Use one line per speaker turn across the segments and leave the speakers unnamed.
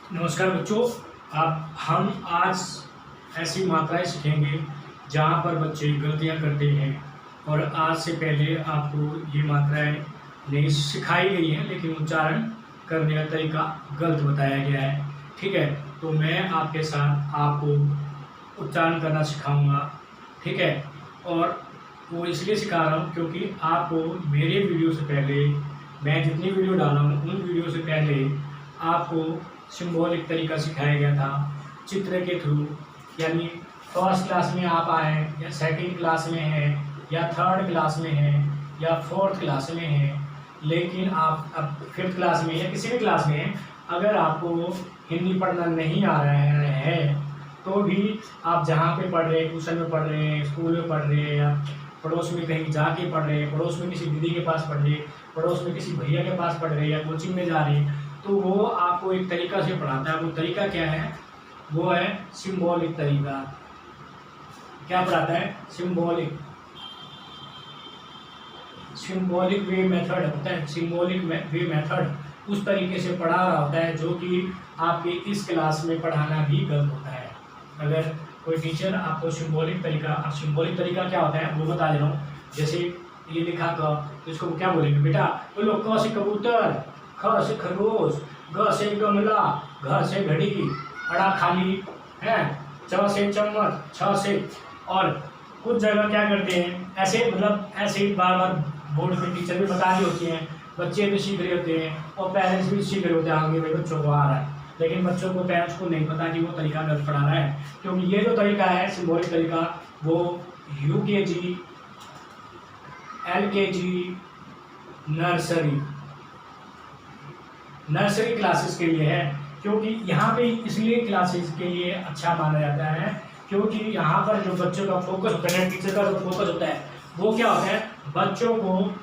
नमस्कार बच्चों। आप हम आज ऐसी मात्राएं सीखेंगे जहां पर बच्चे गलतियां करते हैं और आज से पहले आपको ये मात्राएं नहीं सिखाई गई हैं, लेकिन उच्चारण करने का तरीका गलत बताया गया है। ठीक है, तो मैं आपके साथ आपको उच्चारण करना सिखाऊंगा। ठीक है, और वो इसलिए सिखा रहा हूँ क्योंकि आपको मेरे वीडियो से पहले, मैं जितनी वीडियो डाला हूँ उन वीडियो से पहले आपको सिंबॉलिक तरीका सिखाया गया था चित्र के थ्रू। यानी फर्स्ट क्लास में आप आए या सेकंड क्लास में हैं या थर्ड क्लास में हैं या फोर्थ क्लास में हैं, लेकिन आप अब फिफ्थ क्लास में या किसी भी क्लास में हैं, अगर आपको हिंदी पढ़ना नहीं आ रहा है तो भी आप जहाँ पे पढ़ रहे हैं, ट्यूशन में पढ़ रहे हैं, स्कूल में पढ़ रहे हैं या पड़ोस में कहीं जाके पढ़ रहे हैं, पड़ोस में किसी दीदी के पास पढ़ रहे हैं, पड़ोस में किसी भैया के पास पढ़ रहे हैं या कोचिंग में जा रहे हैं, तो वो आपको एक तरीका से पढ़ाता है। वो तरीका क्या है? वो है सिंबॉलिक तरीका। क्या पढ़ाता है? सिंबॉलिक वे मेथड होता है। सिंबॉलिक वे मेथड उस तरीके से पढ़ा रहा होता है जो कि आपके इस क्लास में पढ़ाना भी गलत होता है। अगर कोई टीचर आपको सिंबॉलिक तरीका क्या होता है वो बता दे रहा हूँ। जैसे ये लिखा क, तो इसको क्या बोलेंगे बेटा? बोलो क से कबूतर, ख से खरगोश, ग से गमला, घ से घड़ी, अड़ा खाली है, च से चम्मच, छ से। और कुछ जगह क्या करते हैं ऐसे, मतलब ऐसे बार बार बोर्ड पे टीचर भी बता रही होती हैं, बच्चे भी सीख रहे होते हैं और पेरेंट्स भी सीख रहे होते हैं, आगे भाई बच्चों को आ रहा है, लेकिन बच्चों को, पेरेंट्स को नहीं पता कि वो तरीका गलत पढ़ा रहा है। क्योंकि ये जो तरीका है सिंबॉलिक तरीका, वो UKG, LKG, नर्सरी क्लासेस के लिए है। क्योंकि यहाँ पे इसलिए क्लासेस के लिए अच्छा माना जाता है क्योंकि यहाँ पर जो बच्चों का फोकस होता है, टीचर का जो फोकस होता है वो क्या होता है? बच्चों को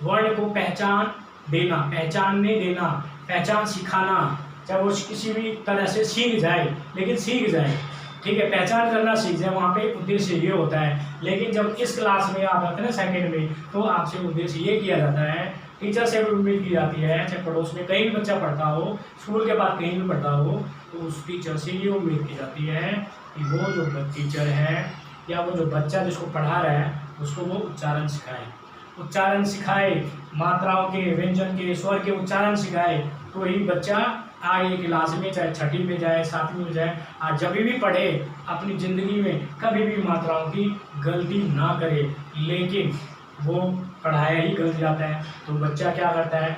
वर्ड को पहचानने देना, पहचान सिखाना, चाहे वो किसी भी तरह से सीख जाए, लेकिन सीख जाए। ठीक है, पहचान करना सीख जाए, वहाँ पे उद्देश्य ये होता है। लेकिन जब इस क्लास में आप आते हैं ना सेकंड में, तो आपसे उद्देश्य ये किया जाता है, टीचर से भी उम्मीद की जाती है, चाहे पड़ोस में कहीं भी बच्चा पढ़ता हो, स्कूल के बाद कहीं भी पढ़ता हो, तो उस टीचर से ये उम्मीद की जाती है कि वो जो टीचर है या वो जो बच्चा जिसको पढ़ा रहा है उसको वो उच्चारण सिखाए, मात्राओं के, व्यंजन के, स्वर के उच्चारण सिखाए, तो ही बच्चा आगे क्लास में, चाहे छठी में जाए, सातवीं में जाए, आज जब भी पढ़े अपनी ज़िंदगी में कभी भी मात्राओं की गलती ना करे। लेकिन वो पढ़ाया ही गलत जाता है तो बच्चा क्या करता है?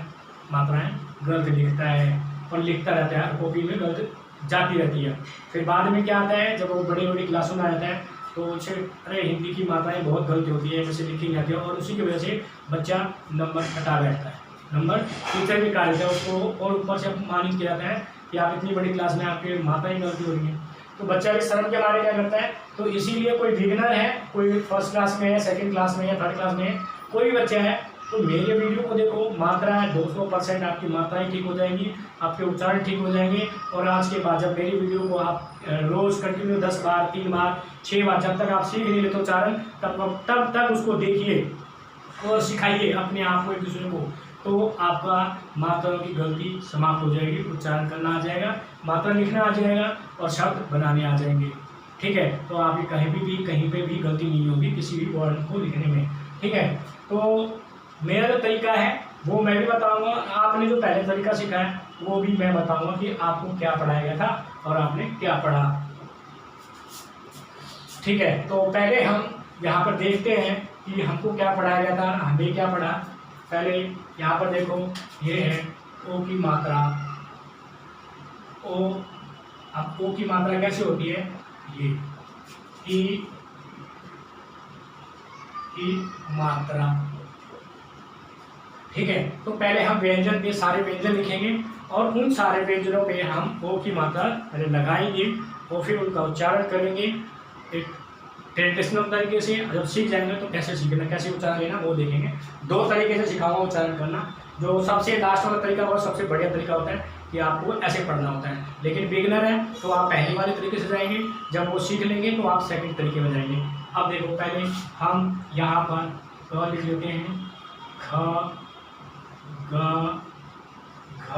मात्राएं गलत लिखता है और लिखता रहता है, कॉपी में गलत जाती रहती है। फिर बाद में क्या आता है, जब वो बड़ी बड़ी क्लासों में आ जाता है तो उसे अरे हिंदी की मात्राएं बहुत गलत होती है, जैसे लिखी नहीं जाती है, और उसी की वजह से बच्चा नंबर हटा बैठता है, नंबर टीचर भी काट देता है उसको, और ऊपर से अपमानित किया जाता है कि आप इतनी बड़ी क्लास में आपके मात्राएं गलती हो रही है। तो बच्चा भी शर्म के मारे क्या करता है? तो इसीलिए कोई बिगिनर है, कोई फर्स्ट क्लास में है, सेकंड क्लास में है, थर्ड क्लास में है, कोई बच्चा है, तो मेरे वीडियो को देखो, मात्राएं 200% आपकी मात्राएं ठीक हो जाएंगी, आपके उच्चारण ठीक हो जाएंगे। और आज के बाद जब मेरी वीडियो को आप रोज़ कंटिन्यू 10 बार, 3 बार, 6 बार, जब तक आप सीख नहीं लेते उच्चारण, तब तक उसको देखिए और सिखाइए अपने आप को, एक दूसरे को, तो आपका मात्राओं की गलती समाप्त हो जाएगी, उच्चारण करना आ जाएगा, मात्रा लिखना आ जाएगा और शब्द बनाने आ जाएंगे। ठीक है, तो आपकी कहीं पे भी गलती नहीं होगी किसी भी वर्ड को लिखने में। ठीक है, तो मेरा जो तरीका है वो मैं भी बताऊंगा, आपने जो पहले तरीका सीखा है वो भी मैं बताऊंगा कि आपको क्या पढ़ाया गया था और आपने क्या पढ़ा। ठीक है, तो पहले हम यहाँ पर देखते हैं कि हमको क्या पढ़ाया गया था, हमने क्या पढ़ा। पहले यहाँ पर देखो, ये है ओ की मात्रा। ओ, अब ओ की मात्रा कैसे होती है? ये की मात्रा। ठीक है, तो पहले हम व्यंजन पे सारे व्यंजन लिखेंगे और उन सारे व्यंजनों पे हम ओ की मात्रा पहले लगाएंगे और फिर उनका उच्चारण करेंगे एक ट्रेडिशनल तरीके से। जब सीख जाएंगे तो कैसे सीखना, कैसे उच्चारण लेना वो देखेंगे। 2 तरीके से सिखाऊंगा उच्चारण करना। जो सबसे लास्ट वाला तरीका और सबसे बढ़िया तरीका होता है कि आपको ऐसे पढ़ना होता है, लेकिन बिगिनर है तो आप पहले वाले तरीके से जाएंगे, जब वो सीख लेंगे तो आप सेकंड तरीके में जाएंगे। अब देखो, पहले हम यहाँ पर लिख लेते हैं, ख, ग, घ,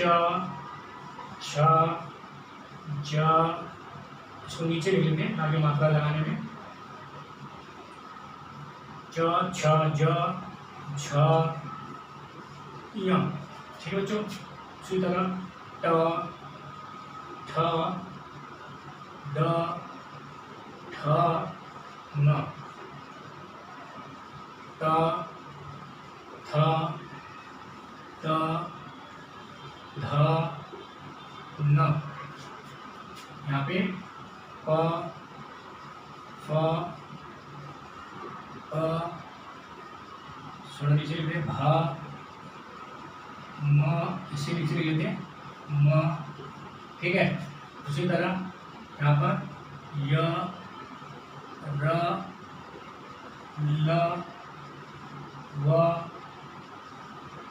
छ ज, इसको नीचे लिख लेते हैं आगे मात्रा लगाने में। च छ ज झ य। ठीक है बच्चों, इसी तरह ट ठ ड ठ न, ट थ द ध न। यहाँ पे प फ प थोड़ा नीचे लिखते हैं, भ म, इसी नीचे लिख लेते हैं म। ठीक है, उसी तरह यहाँ पर य र ल व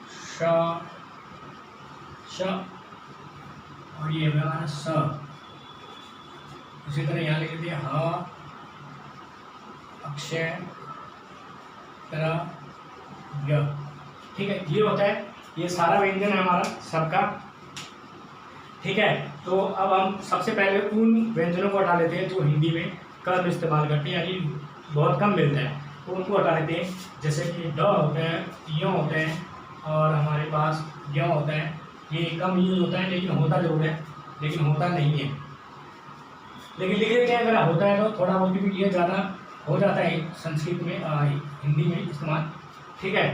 श श और ये हमारा स। इसी तरह यहाँ लिख लेते हैं ह अक्षय तरह य। ठीक है, ये होता है, ये सारा व्यंजन है हमारा सबका। ठीक है, तो अब हम सबसे पहले उन व्यंजनों को हटा लेते हैं जो हिंदी में कम इस्तेमाल करते हैं, यानी बहुत कम मिलता है, तो उनको हटा लेते हैं। जैसे कि ड होता है, य होता है और हमारे पास य होता है। ये कम यूज होता है लेकिन होता जरूर है, लेकिन होता नहीं है। लेकिन लिख लेते हैं, अगर होता है तो थोड़ा बहुत भी, ये ज़्यादा हो जाता है संस्कृत में, हिंदी में इस्तेमाल। ठीक है,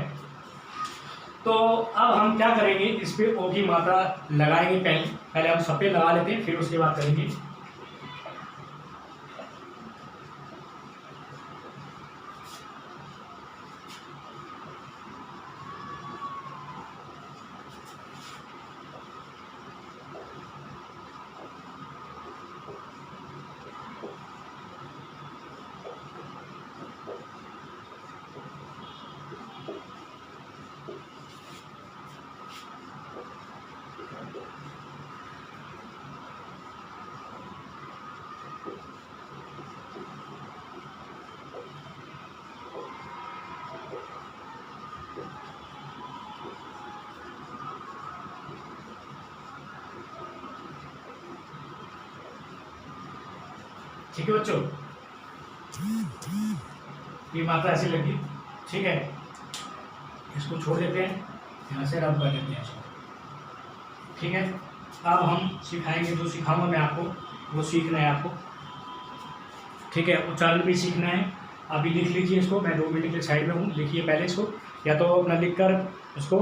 तो अब हम क्या करेंगे, इस पे ओ की मात्रा लगाएंगे। पहले हम सब पे लगा लेते हैं, फिर उसके बाद करेंगे। ठीक है बच्चों, ये मात्रा ऐसी लगी। ठीक है, इसको छोड़ देते हैं, यहाँ से रब कर देते हैं इसको। ठीक है, अब हम सिखाएंगे, जो सिखाऊंगा मैं आपको वो सीखना है आपको। ठीक है, उच्चारण भी सीखना है। अभी लिख लीजिए इसको, मैं 2 मिनट के साइड में हूँ, लिखिए पहले इसको, या तो अपना लिख कर उसको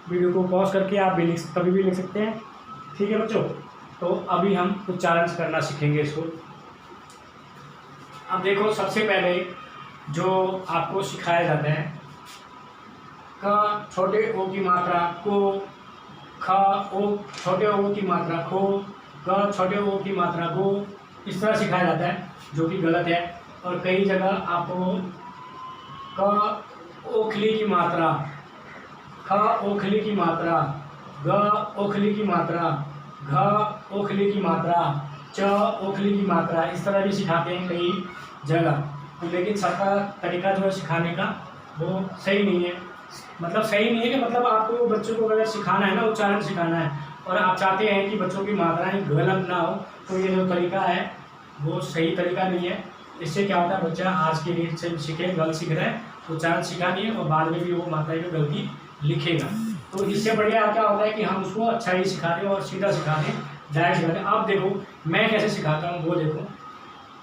वीडियो को पॉज करके आप भी कभी भी लिख सकते हैं। ठीक है बच्चों, तो अभी हम उच्चारण करना सीखेंगे इसको। अब देखो, सबसे पहले जो आपको सिखाया जाता है, क छोटे ओ की मात्रा को, ख ओ छोटे ओ की मात्रा खो, ग छोटे ओ की मात्रा गो, इस तरह सिखाया जाता है, जो कि गलत है। और कई जगह आपको क ओखली की मात्रा, ख ओखली की मात्रा, ग ओखली की मात्रा, घ ओखली की मात्रा, च ओखली की मात्रा, इस तरह भी सिखाते हैं कई जगह। तो लेकिन सबका तरीका जो है सिखाने का वो सही नहीं है। मतलब सही नहीं है कि मतलब आपको बच्चों को अगर सिखाना है ना, उच्चारण सिखाना है, और आप चाहते हैं कि बच्चों की मात्राएं गलत ना हो, तो ये जो तरीका है वो सही तरीका नहीं है। इससे क्या होता है, बच्चा आज के रीत से सीखे, गलत सीख रहा है, उच्चारण सीखा नहीं है और बाद में भी वो मात्राएं में गलती लिखेगा। तो इससे बढ़िया क्या होता है कि हम उसको अच्छा ही सिखा दें और सीधा सिखा दें, डायरेक्ट सिखा दें। आप देखो मैं कैसे सिखाता हूँ, वो देखो।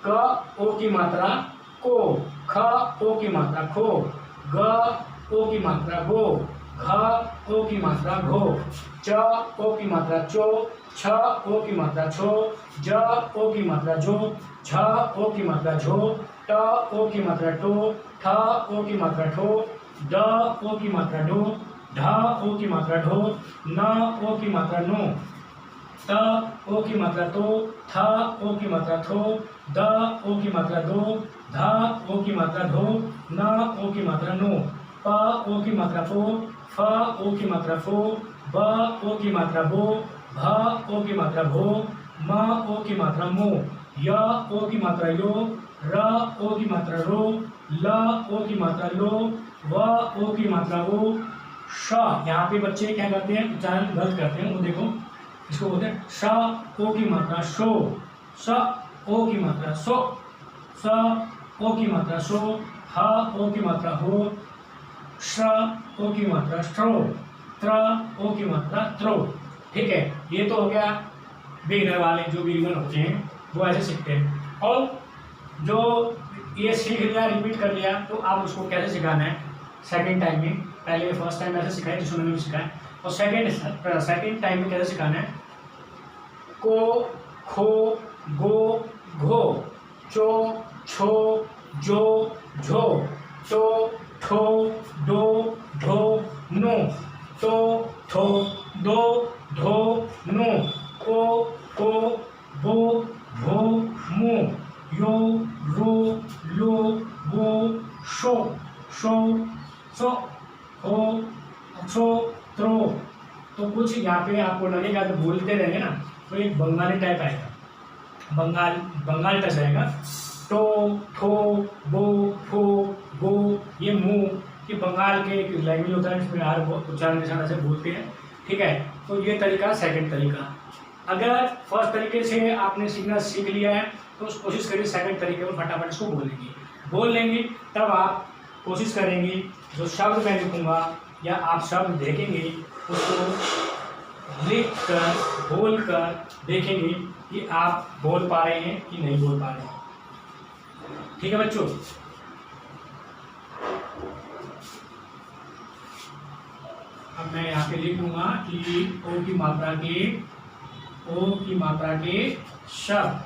क ओ की मात्रा को, ख ओ की मात्रा खो, ग ओ की मात्रा गो, घ ओ की मात्रा घो, च ओ की मात्रा चो, छ ओ की मात्रा छो, ज ओ की मात्रा जो, झ ओ की मात्रा झो, ट ओ की मात्रा टो, ठ ओ की मात्रा ठो, ड ओ की मात्रा डो, ढ ओ की मात्रा ढो, न ओ की मात्रा नो, त ओ की मात्रा तो, थ ओ की मात्रा थो, द ओ की मात्रा दो, ध ओ की मात्रा धो, न ओ की मात्रा नो, प ओ की मात्रा पो, फ ओ की मात्रा फो, ब ओ की मात्रा बो, भ ओ की मात्रा भो, म ओ की मात्रा मो, य ओ की मात्रा यो, र ओ की मात्रा रो, ल ओ की मात्रा लो, व ओ की मात्रा वो, श, यहाँ पे बच्चे क्या करते हैं, उच्चारण गलत करते हैं। वो देखो, इसको बोलते हैं श ओ की मात्रा शो, स ओ की मात्रा सो, स ओ की मात्रा सो, ह ओ की मात्रा हो, श ओ की मात्रा स्ट्रो, त्र ओ की मात्रा त्रो। ठीक है, ये तो हो गया बिगिनर वाले, जो बिगिनर होते हैं वो ऐसे सीखते हैं। और जो ये सीख लिया, रिपीट कर लिया, तो आप उसको कैसे सिखाना है सेकंड टाइम में। पहले फर्स्ट टाइम ऐसे सिखाया जिसमें उन्होंने भी सिखाया, और सेकंड टाइम में कैसे सिखाना है, को खो गो घो, चो छो जो झो, टो ठो डो ढो नो, तो थो दो धो नो, को बो भो मो, यो रो लो वो शो, शो सो हो छो त्रो। तो कुछ यहाँ पे आपको लगेगा, तो बोलते रहेंगे ना तो एक बंगाली टाइप आएगा, बंगाल टच आएगा। टो ठो बो फो गो, ये मुंह, ये बंगाल के एक लैंग्वेज होता है, इसमें हर उच्चारण के साथ ऐसे बोलते हैं। ठीक है, तो ये तरीका सेकंड तरीका। अगर फर्स्ट तरीके से आपने सीखना सीख लिया है तो कोशिश करिए सेकंड तरीके में फटाफट इसको बोल लेंगे। तब आप कोशिश करेंगे जो शब्द मैं लिखूँगा या आप शब्द देखेंगे उसको लिख कर बोल कर देखेंगे कि आप बोल पा रहे हैं कि नहीं बोल पा रहे हैं। ठीक है बच्चों, अब मैं यहाँ पे लिख दूंगा कि ओ की मात्रा के शब्द,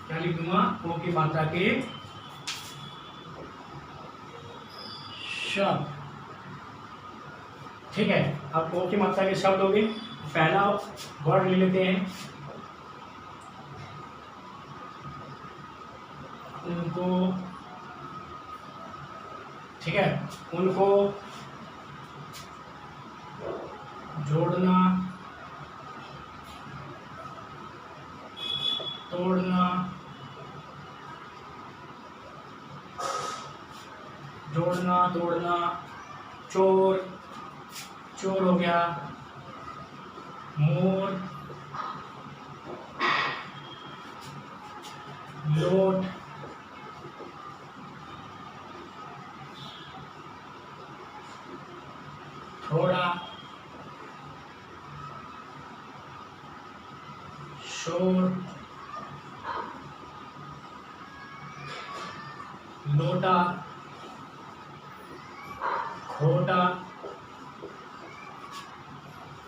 क्या लिख दूंगा, ओ की मात्रा के शब्द। ठीक है, अब ओ की मात्रा के शब्द हो गए। पहला वर्ड ले लेते हैं, उनको। ठीक है, उनको जोड़ना तोड़ना, जोड़ना तोड़ना, चोर हो गया, मोर, लोट, थोड़ा, शोर, लोटा, खोटा,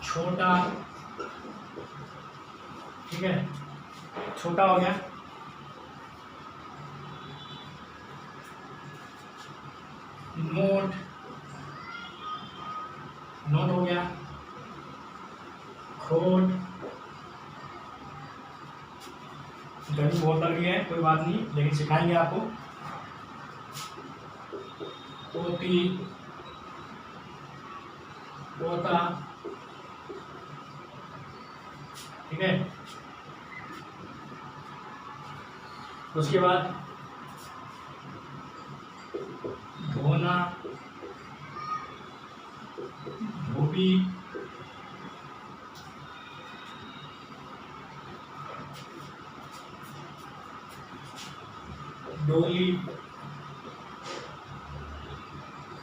छोटा। ठीक है, छोटा हो गया, नोट हो गया, खोट, गणित बहुत लग गया है, कोई बात नहीं, लेकिन सिखाएंगे आपको। पोती, पोता। ठीक है, उसके बाद धोना, धोबी, डोली,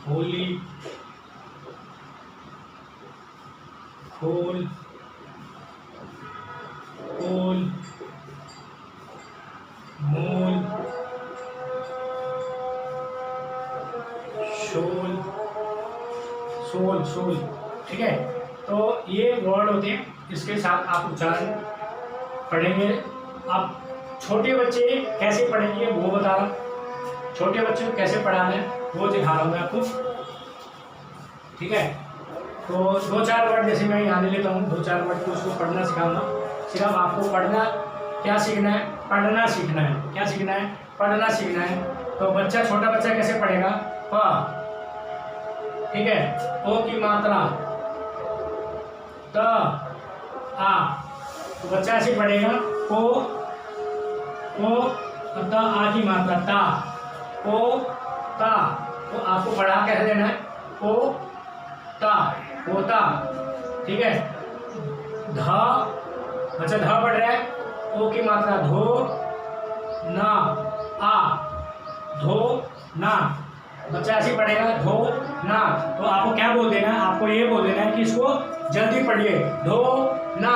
होली, खोल, कोल, मोल, शोल। ठीक है, तो ये वर्ड होते हैं, इसके साथ आप उच्चारण पढ़ेंगे। आप छोटे बच्चे कैसे पढ़ेंगे वो बता रहा हूँ, छोटे बच्चों को कैसे पढ़ाना है वो दिखा रहा हूँ मैं आपको। ठीक है, तो 2-4 वर्ड जैसे मैं यहाँ ले लेता हूँ, 2-4 वर्ड को उसको पढ़ना सिखाऊंगा। सिर्फ आपको पढ़ना क्या सीखना है, पढ़ना सीखना है। क्या सीखना है, पढ़ना सीखना है। तो बच्चा, छोटा बच्चा कैसे पढ़ेगा, प। ठीक है, ओ की मात्रा त आ, तो बच्चा ऐसे पढ़ेगा, को त आ की मात्रा ता, को ता। तो आपको पढ़ा कैसे देना है, को ता, पोता, ठीक है। ध, अच्छा ध पढ़ रहा है, ओ की मात्रा धो ना, आ, धो ना, बच्चा ऐसे पढ़ेगा धो ना। तो आपको क्या बोल देना है, आपको ये बोल देना है कि इसको जल्दी पढ़िए, धो ना,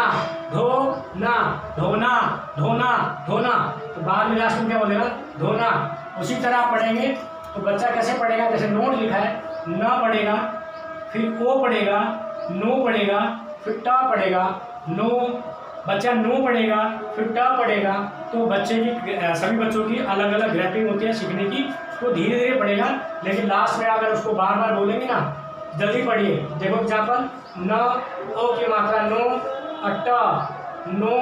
धो ना, धोना, धोना, धोना। तो बाद में लास्ट में क्या बोलेगा, धोना। उसी तरह आप पढ़ेंगे तो बच्चा कैसे पढ़ेगा, जैसे नोट लिखा है, न पढ़ेगा, फिर ओ पढ़ेगा, नो पढ़ेगा, फिर टा पढ़ेगा, नो, बच्चा नो पढ़ेगा, फिर टा पढ़ेगा। तो बच्चे की सभी बच्चों की अलग अलग ग्रैपिंग होती है सीखने की, तो धीरे धीरे पढ़ेगा। लेकिन लास्ट में अगर उसको बार बार बोलेंगे ना, जल्दी पढ़िए। देखो एग्जाम्पल, न, ओ की मात्रा नो, अट्टा, नो,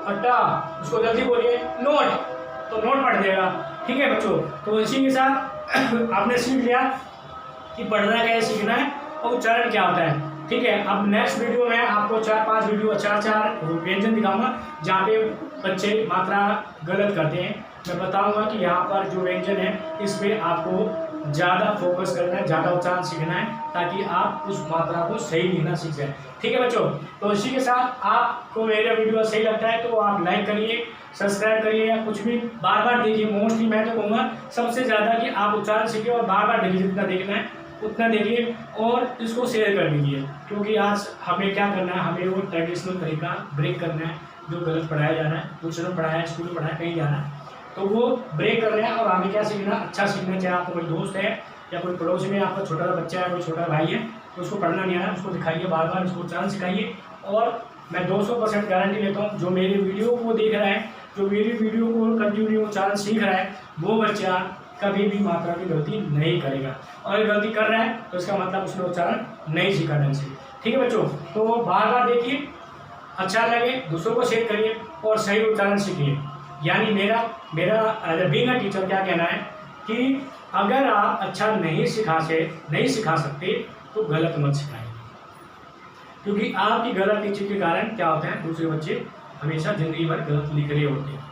अट्टा, उसको जल्दी बोलिए नोट, तो नोट पढ़ देगा। ठीक है बच्चों, तो इसी के साथ आपने सीख लिया कि पढ़ना कैसे सीखना है और उच्चारण क्या होता है। ठीक है, अब नेक्स्ट वीडियो में आपको 4-5 वीडियो 4 व्यंजन दिखाऊंगा जहाँ पे बच्चे मात्रा गलत करते हैं। मैं बताऊंगा कि यहाँ पर जो व्यंजन है इस पर आपको ज़्यादा फोकस करना है, ज़्यादा उच्चारण सीखना है, ताकि आप उस मात्रा को सही लिखना सीख जाए। ठीक है बच्चों, तो इसी के साथ आपको मेरा वीडियो सही लगता है तो आप लाइक करिए, सब्सक्राइब करिए, या कुछ भी बार बार देखिए। मोस्टली मैं तो कहूँगा सबसे ज़्यादा कि आप उच्चारण सीखिए और बार बार देखिए, जितना देखना है उतना देखिए और इसको शेयर कर दीजिए। क्योंकि आज हमें क्या करना है, हमें वो ट्रेडिशनल तरीका ब्रेक करना है, जो गलत पढ़ाया जा रहा है, ट्यूशन में पढ़ाया है, स्कूल में पढ़ाया, कहीं जाना है, तो वो ब्रेक कर रहे हैं। और हमें क्या सीखना, अच्छा सीखना। चाहे आपको कोई दोस्त है या कोई पड़ोस में आपका छोटा बच्चा है, कोई छोटा भाई है, तो उसको पढ़ना नहीं आ रहा है, उसको दिखाइए, बार बार उसको उच्चारण सिखाइए। और मैं 200% गारंटी लेता हूँ, जो मेरी वीडियो को देख रहा है, जो मेरी वीडियो को कंटिन्यू उच्चारण सीख रहा है, वो बच्चा कभी भी मात्रा की गलती नहीं करेगा। और अगर गलती कर रहा है तो इसका मतलब उसने उच्चारण नहीं सीखा ढंग से। ठीक है बच्चों, तो बार बार देखिए, अच्छा लगे दूसरों को शेयर करिए और सही उच्चारण सीखिए। यानी मेरा बीइंग अ टीचर क्या कहना है कि अगर आप अच्छा नहीं सिखा सकते तो गलत मत सिखाइए, क्योंकि आपकी गलत टीचिंग के कारण क्या होता है, दूसरे बच्चे हमेशा जिंदगी भर गलत लिख रहे होते हैं।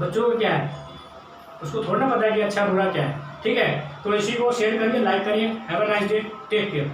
बच्चों को क्या है, उसको थोड़ा ना पता है कि अच्छा बुरा क्या है। ठीक है, तो इसी को शेयर करिए, लाइक करिए। Have a nice day, take care.